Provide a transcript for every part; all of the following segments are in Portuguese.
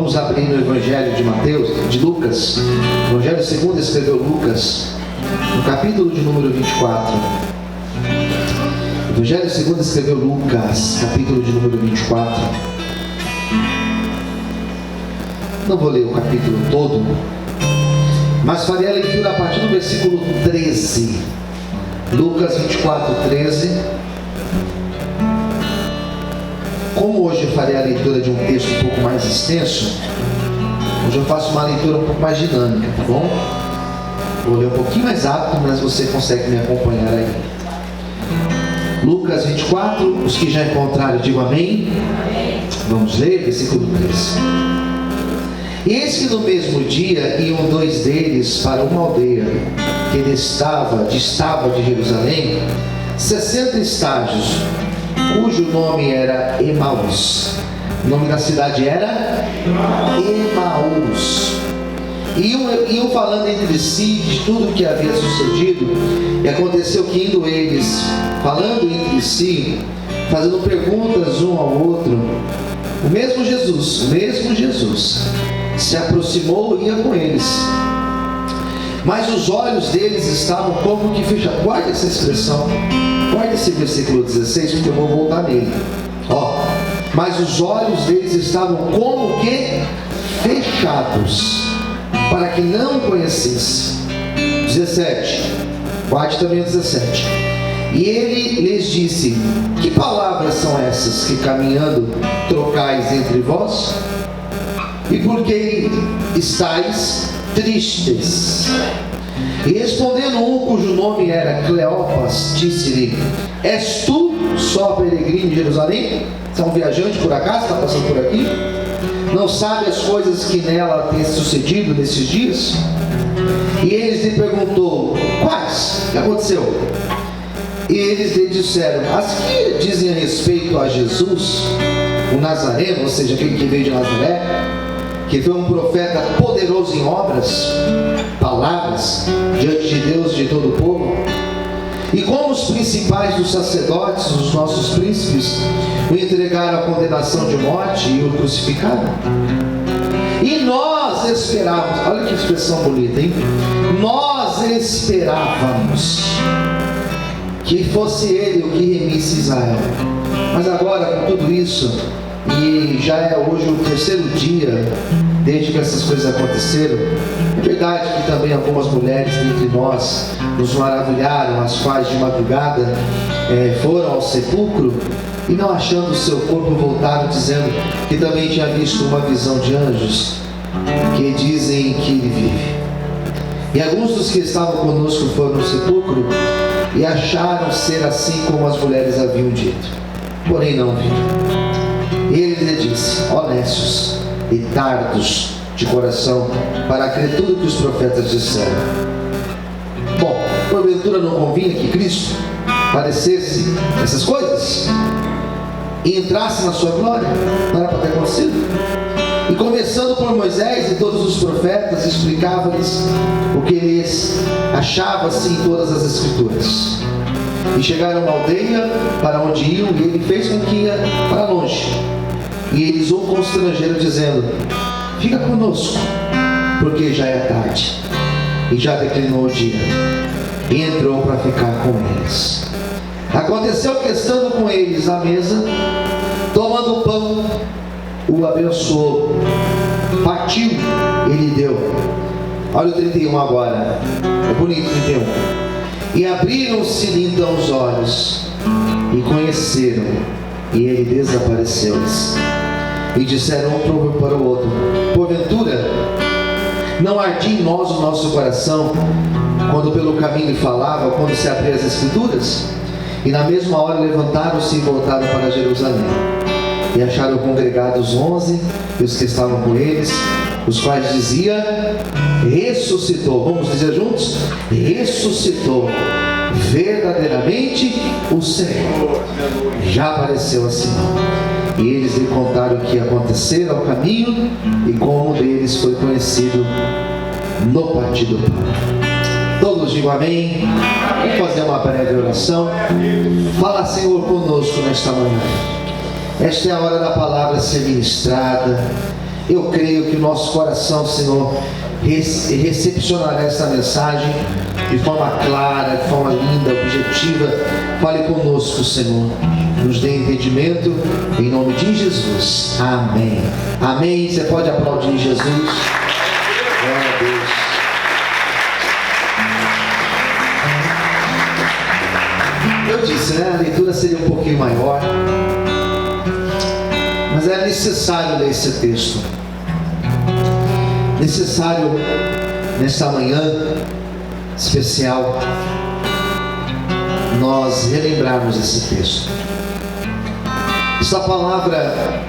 Vamos abrir no Evangelho de Mateus, de Lucas. Evangelho segundo escreveu Lucas, no capítulo de número 24. Evangelho segundo escreveu Lucas, capítulo de número 24. Não vou ler o capítulo todo, mas farei a leitura a partir do versículo 13. Lucas 24, 13. Como hoje eu farei a leitura de um texto um pouco mais extenso, hoje eu faço uma leitura um pouco mais dinâmica, tá bom? Vou ler um pouquinho mais rápido, mas você consegue me acompanhar aí. Lucas 24, os que já encontraram, digam amém. Vamos ler, versículo 13. Eis que no mesmo dia iam dois deles para uma aldeia que distava de Jerusalém 60 estágios, cujo nome era Emaús. O nome da cidade era Emaús. Iam falando entre si de tudo o que havia sucedido. E aconteceu que indo eles, falando entre si, fazendo perguntas um ao outro, o mesmo Jesus se aproximou e ia com eles. Mas os olhos deles estavam como que fechados. Guarde essa expressão. Guarde esse versículo 16, porque eu vou voltar nele. Mas os olhos deles estavam como que fechados, para que não o conhecesse. 17. Guarde também o 17. E ele lhes disse: que palavras são essas que caminhando trocais entre vós? E por que estáis tristes? E respondendo um cujo nome era Cleopas, disse-lhe: és tu só peregrino em Jerusalém? Você é um viajante por acaso, está passando por aqui? Não sabe as coisas que nela têm sucedido nesses dias? E eles lhe perguntou: quais? O que aconteceu? E eles lhe disseram: as que dizem a respeito a Jesus, o Nazareno, ou seja, aquele que veio de Nazaré, que foi um profeta poderoso em obras, palavras, diante de Deus e de todo o povo. E como os principais dos sacerdotes, os nossos príncipes, o entregaram à condenação de morte e o crucificaram. E nós esperávamos, olha que expressão bonita, hein? Nós esperávamos que fosse ele o que remisse Israel. Mas agora, com tudo isso, e já é hoje o terceiro dia desde que essas coisas aconteceram, é verdade que também algumas mulheres entre nós nos maravilharam, as quais de madrugada foram ao sepulcro e, não achando o seu corpo, voltaram dizendo que também tinha visto uma visão de anjos que dizem que ele vive. E alguns dos que estavam conosco foram no sepulcro e acharam ser assim como as mulheres haviam dito, porém não viram. E ele lhe disse: honestos e tardos de coração para crer tudo que os profetas disseram. Bom, porventura não convinha que Cristo padecesse essas coisas e entrasse na sua glória? Não era para ter acontecido? E começando por Moisés e todos os profetas, explicava-lhes o que eles achavam assim em todas as escrituras. E chegaram a uma aldeia para onde iam, e ele fez com que ia para longe. E eles o constrangeram, dizendo: fica conosco, porque já é tarde e já declinou o dia. E entrou para ficar com eles. Aconteceu que, estando com eles à mesa, tomando o pão, o abençoou, partiu e lhe deu. Olha o 31 agora, é bonito. 31. E abriram-se então os olhos e conheceram, e ele desapareceu-lhes. E disseram um para o outro: porventura não ardia em nós o nosso coração quando pelo caminho falava, quando se abria as escrituras? E na mesma hora levantaram-se e voltaram para Jerusalém. E acharam congregados 11 e os que estavam com eles, os quais dizia: ressuscitou. Vamos dizer juntos: ressuscitou verdadeiramente o Senhor, já apareceu a Simão. E eles lhe contaram o que acontecera ao caminho e como deles foi conhecido no partir do pão. Todos digam amém. Vamos fazer uma breve oração. Fala, Senhor, conosco nesta manhã. Esta é a hora da palavra ser ministrada. Eu creio que o nosso coração, Senhor, recepcionará essa mensagem de forma clara, de forma linda, objetiva. Fale conosco, Senhor. Nos dê entendimento, em nome de Jesus. Amém. Amém. Você pode aplaudir Jesus. Glória a Deus. Eu disse, né? A leitura seria um pouquinho maior, mas é necessário ler esse texto. Necessário, nesta manhã especial, nós relembrarmos esse texto. Essa palavra,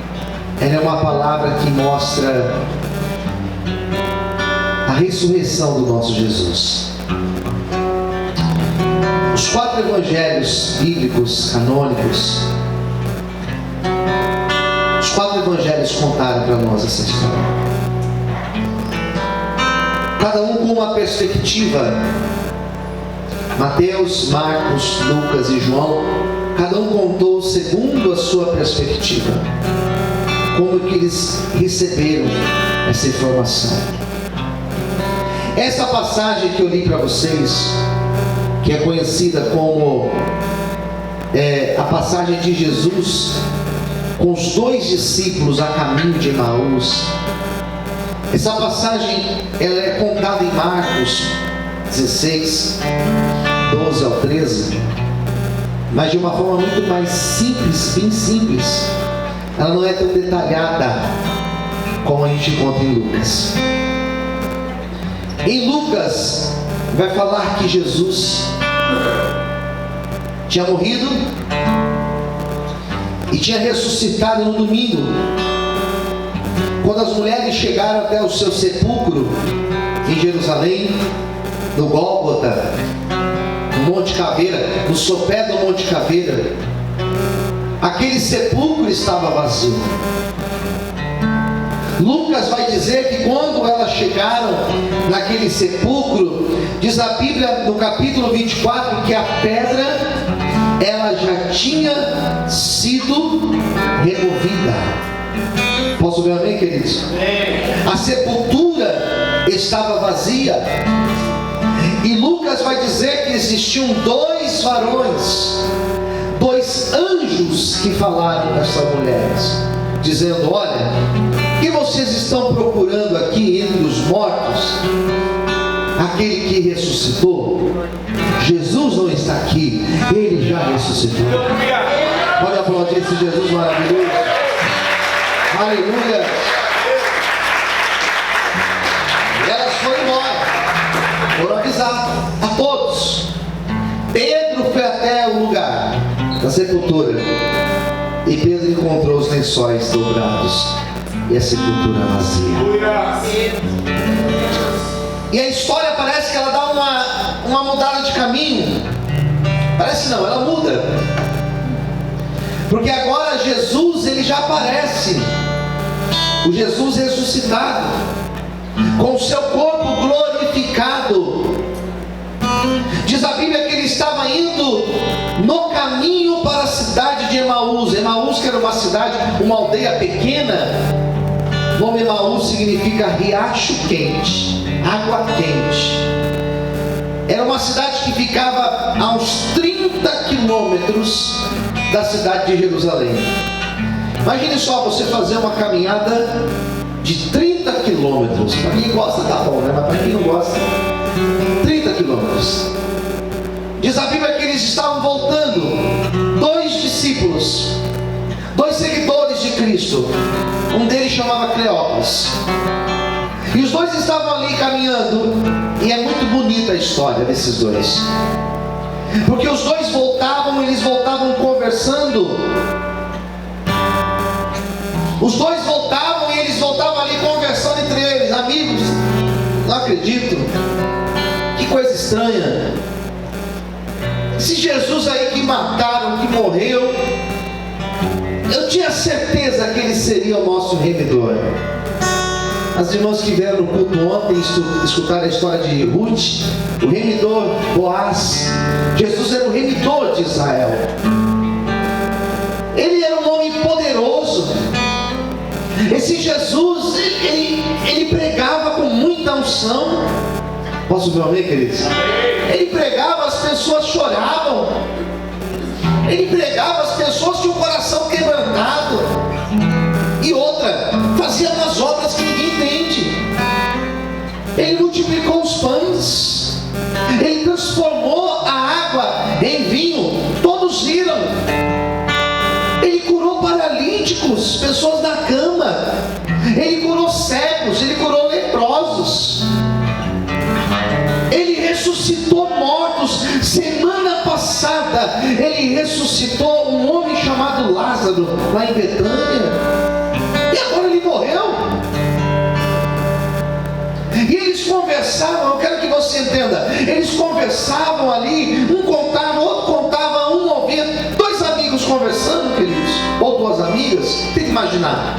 ela é uma palavra que mostra a ressurreição do nosso Jesus. Os 4 evangelhos bíblicos, canônicos, os 4 evangelhos contaram para nós essa história. Cada um com uma perspectiva. Mateus, Marcos, Lucas e João, cada um contou segundo a sua perspectiva, como que eles receberam essa informação. Essa passagem que eu li para vocês, que é conhecida como a passagem de Jesus com os 2 discípulos a caminho de Emaús. Essa passagem, ela é contada em Marcos 16, 12 ao 13, mas de uma forma muito mais simples, bem simples. Ela não é tão detalhada como a gente encontra em Lucas. Em Lucas, vai falar que Jesus tinha morrido e tinha ressuscitado no domingo, quando as mulheres chegaram até o seu sepulcro em Jerusalém, no Gólgota, no Monte Caveira, no sopé do Monte Caveira. Aquele sepulcro estava vazio. Lucas vai dizer que quando elas chegaram naquele sepulcro, diz a Bíblia no capítulo 24 que a pedra, ela já tinha sido removida. Posso ver amém, queridos? A sepultura estava vazia. E Lucas vai dizer que existiam 2 varões, 2 anjos que falaram com essas mulheres, dizendo: olha, o que vocês estão procurando aqui entre os mortos? Aquele que ressuscitou? Jesus não está aqui, ele já ressuscitou. Pode aplaudir esse Jesus maravilhoso. Aleluia. E elas foram embora, foram avisar a todos. Pedro foi até o lugar da sepultura e Pedro encontrou os lençóis dobrados e a sepultura vazia. E a história parece que ela dá uma mudada de caminho. Parece não, ela muda. Porque agora Jesus, ele já aparece. O Jesus ressuscitado, com o seu corpo glorificado. Diz a Bíblia que ele estava indo no caminho para a cidade de Emaús. Emaús, que era uma cidade, uma aldeia pequena. O nome Emaús significa riacho quente, água quente. Era uma cidade que ficava a uns 30 quilômetros da cidade de Jerusalém. Imagine só você fazer uma caminhada de 30 quilômetros. Para quem gosta tá bom, né? Mas para quem não gosta, 30 quilômetros. Diz a Bíblia que eles estavam voltando, 2 discípulos, 2 seguidores de Cristo. Um deles chamava Cleópas. E os 2 estavam ali caminhando. E é muito bonita a história desses 2. Porque os 2 voltavam, eles voltavam conversando. Os 2 voltavam e eles voltavam ali conversando entre eles. Amigos, não acredito. Que coisa estranha. Esse Jesus aí que mataram, que morreu, eu tinha certeza que ele seria o nosso remidor. As irmãs que vieram no culto ontem escutaram a história de Ruth, o remidor Boaz. Jesus era o remidor de Israel. Ele era um homem poderoso. Esse Jesus, ele pregava com muita unção. Posso ver amém, queridos? Ele pregava, as pessoas choravam. Ele pregava, as pessoas tinham o coração quebrantado. E outra, fazia umas obras que ninguém entende. Ele multiplicou os pães. Ele transformou a água em vinho. Todos viram. Ele curou paralíticos, pessoas na cama. Ele curou cegos, ele curou leprosos. Ele ressuscitou mortos. Semana passada ele ressuscitou um homem chamado Lázaro lá em Betânia. E agora ele morreu. E eles conversavam, eu quero que você entenda. Eles conversavam ali, um contava, outro contava, um ouvia. Dois amigos conversando, queridos, ou duas amigas. Tem que imaginar.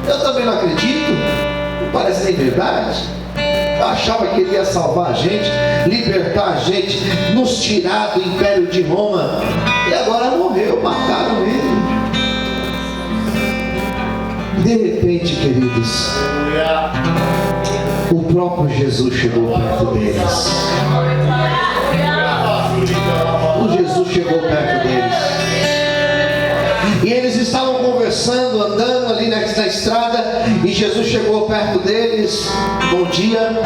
Eu também não acredito. Não parece nem verdade. Eu achava que ele ia salvar a gente, libertar a gente, nos tirar do Império de Roma. E agora morreu, mataram ele. De repente, queridos, o próprio Jesus chegou perto deles. O Jesus chegou perto deles. E eles estavam conversando, andando ali na estrada, e Jesus chegou perto deles. Bom dia.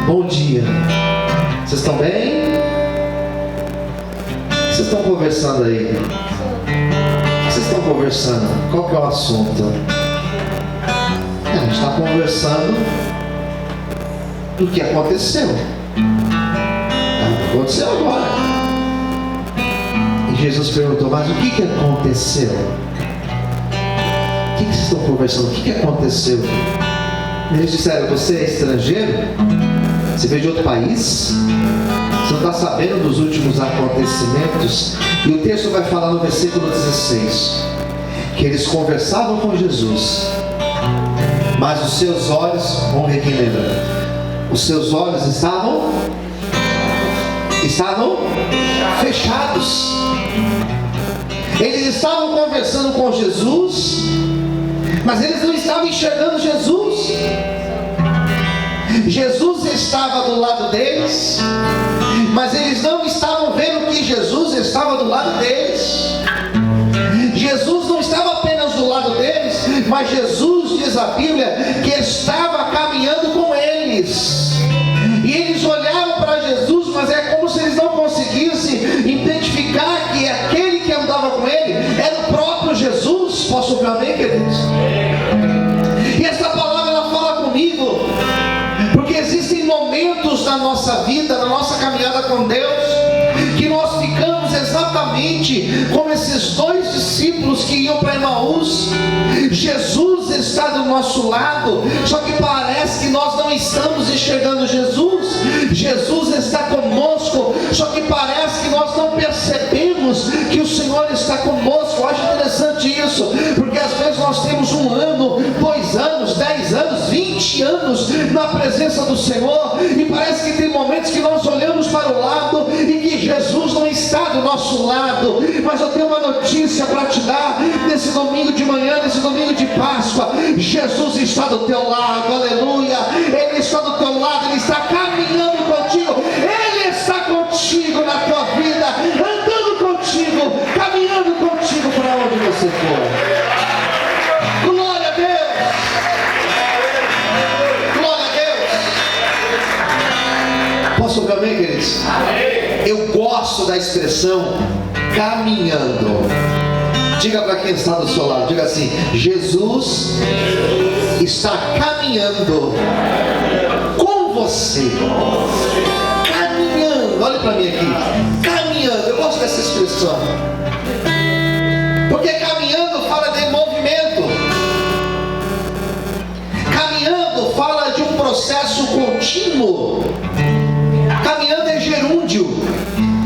Bom dia. Vocês estão bem? O que vocês estão conversando aí? O que vocês estão conversando? Qual que é o assunto? A gente está conversando do que aconteceu. Aconteceu agora. E Jesus perguntou, mas o que aconteceu? O que vocês estão conversando? O que aconteceu? Eles disseram, você é estrangeiro? Você veio de outro país? Você não está sabendo dos últimos acontecimentos? E o texto vai falar no versículo 16 que eles conversavam com Jesus, mas os seus olhos, vamos ver quem lembra, os seus olhos estavam fechados. Eles estavam conversando com Jesus, mas eles não estavam enxergando Jesus. Jesus estava do lado deles, mas eles não estavam vendo que Jesus estava do lado deles. Jesus não estava apenas do lado deles, mas Jesus, diz a Bíblia, que estava caminhando com eles. E eles olhavam para Jesus, mas é como se eles não conseguissem identificar que aquele que andava com ele era o próprio Jesus. Posso ouvir amém, queridos? E essa palavra ela fala comigo, porque existem momentos na nossa vida, na nossa caminhada com Deus, que nós ficamos exatamente como esses dois discípulos que iam para Emaús. Jesus está do nosso lado, só que parece que nós não estamos enxergando Jesus. Jesus está conosco, só que parece que nós não percebemos que o Senhor está conosco. Eu acho interessante isso, porque às vezes nós temos 1 ano, 2 anos, 10 anos, 20 anos na presença do Senhor, e parece que tem momentos que nós olhamos para o lado e que Jesus não está do nosso lado. Mas eu tenho uma notícia para te dar nesse domingo de manhã, nesse domingo de Páscoa. Jesus está do teu lado, aleluia. Ele está do teu lado, Ele está caminhando contigo, Ele está contigo na tua vida, andando contigo, caminhando contigo para onde você for. Glória a Deus, glória a Deus. Posso ouvir amém, queridos? Eu gosto da expressão caminhando. Diga para quem está do seu lado, diga assim: Jesus está caminhando com você. Caminhando, olha para mim aqui, caminhando. Eu gosto dessa expressão, porque caminhando fala de movimento. Caminhando fala de um processo contínuo. Caminhando é gerúndio.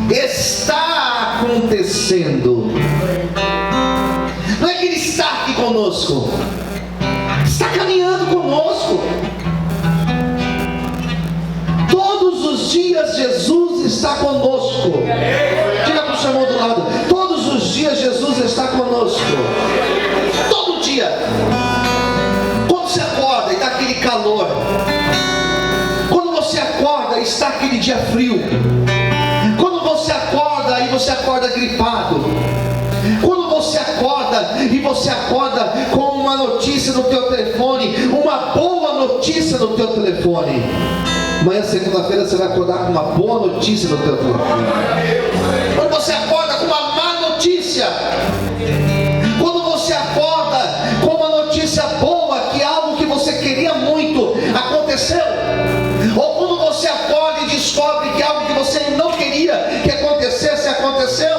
Está acontecendo. Não é que Ele está aqui conosco, está caminhando conosco. Todos os dias Jesus está conosco. Diga para o seu irmão do lado: todos os dias Jesus está conosco. Todos quando você acorda e dá aquele calor, quando você acorda e está aquele dia frio, quando você acorda e você acorda gripado, quando você acorda e você acorda com uma notícia no teu telefone, uma boa notícia no teu telefone. Amanhã, segunda-feira, você vai acordar com uma boa notícia no teu telefone. Quando você acorda com uma má notícia, quando você acorda com uma notícia boa, que algo que você queria muito aconteceu, ou quando você acorda e descobre que algo que você não queria que acontecesse, aconteceu.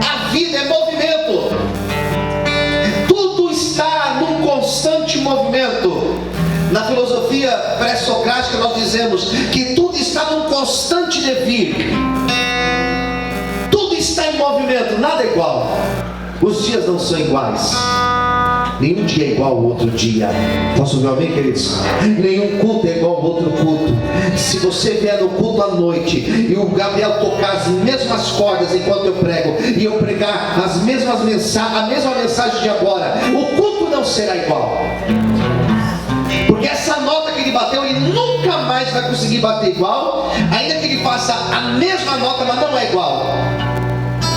A vida é movimento. Tudo está num constante movimento. Na filosofia pré-socrática nós dizemos que tudo está num constante devir. Tudo está em movimento, nada é igual. Os dias não são iguais. Nenhum dia é igual ao outro dia. Posso ouvir amém, queridos? Nenhum culto é igual ao outro culto. Se você vier no culto à noite e o Gabriel tocar as mesmas cordas enquanto eu prego, e eu pregar a mesma mensagem de agora, o culto não será igual. Porque essa nota que ele bateu, ele nunca mais vai conseguir bater igual, ainda que ele faça a mesma nota, mas não é igual.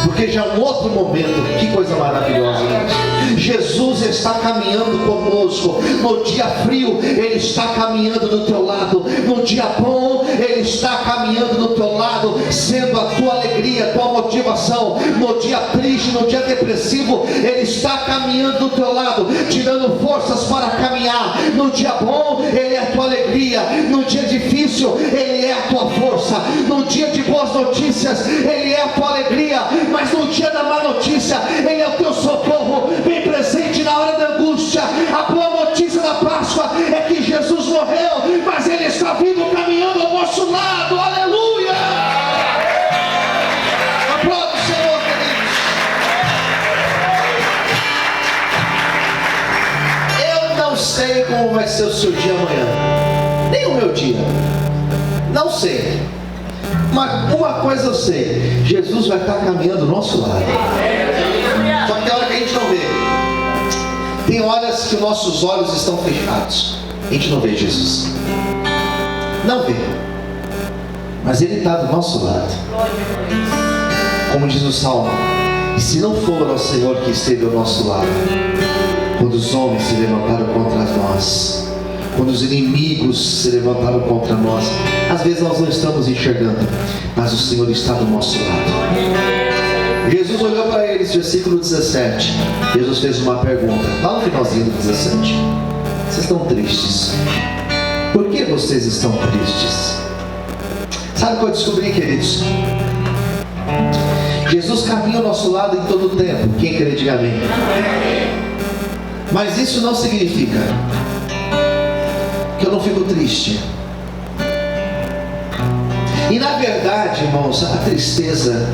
Porque já é um outro momento. Que coisa maravilhosa, gente. Jesus está caminhando conosco. No dia frio, Ele está caminhando do teu lado. No dia bom, Ele está caminhando do teu lado, sendo a tua alegria, a tua motivação. No dia triste, no dia depressivo, Ele está caminhando do teu lado, te dando forças para caminhar. No dia bom, Ele é a tua alegria. No dia difícil, Ele é a tua força. No dia de boas notícias, Ele é a tua alegria. Mas no dia da má notícia, Ele é o teu socorro, bem presente na hora da angústia. A boa notícia da Páscoa é que Jesus morreu, mas Ele está vivo, caminhando ao nosso lado. Aleluia! Aplauda o Senhor, queridos. Eu não sei como vai ser o seu dia amanhã, nem o meu dia, não sei. Mas uma coisa eu sei: Jesus vai estar caminhando do nosso lado. Só que tem hora que a gente não vê. Tem horas que os nossos olhos estão fechados, a gente não vê Jesus. Não vê. Mas Ele está do nosso lado. Como diz o Salmo: e se não for ao Senhor que esteve ao nosso lado, quando os homens se levantaram contra nós, quando os inimigos se levantaram contra nós, às vezes nós não estamos enxergando, mas o Senhor está do nosso lado. Jesus olhou para eles, versículo 17. Jesus fez uma pergunta, lá no finalzinho do 17. Vocês estão tristes? Por que vocês estão tristes? Sabe o que eu descobri, queridos? Jesus caminha ao nosso lado em todo o tempo. Quem crê, diga amém. Mas isso não significa que eu não fico triste. E na verdade, irmãos, a tristeza